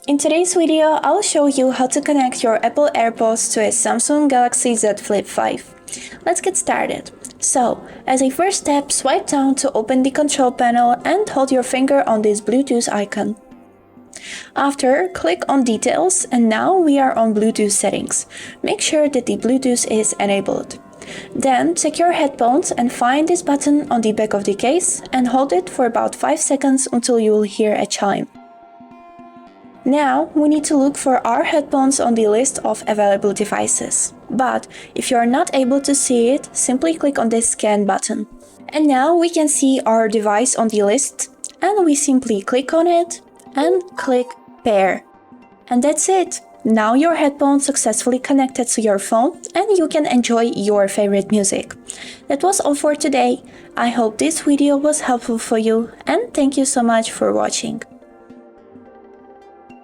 In today's video, I'll show you how to connect your Apple AirPods to a Samsung Galaxy Z Flip 5. Let's get started. So, as a first step, swipe down to open the control panel and hold your finger on this Bluetooth icon. After, click on Details, and now we are on Bluetooth settings. Make sure that the Bluetooth is enabled. Then, check your headphones and find this button on the back of the case and hold it for about 5 seconds until you will hear a chime. Now, we need to look for our headphones on the list of available devices. But if you are not able to see it, simply click on this scan button. And now we can see our device on the list, and we simply click on it and click pair. And that's it! Now your headphones successfully connected to your phone and you can enjoy your favorite music. That was all for today. I hope this video was helpful for you and thank you so much for watching.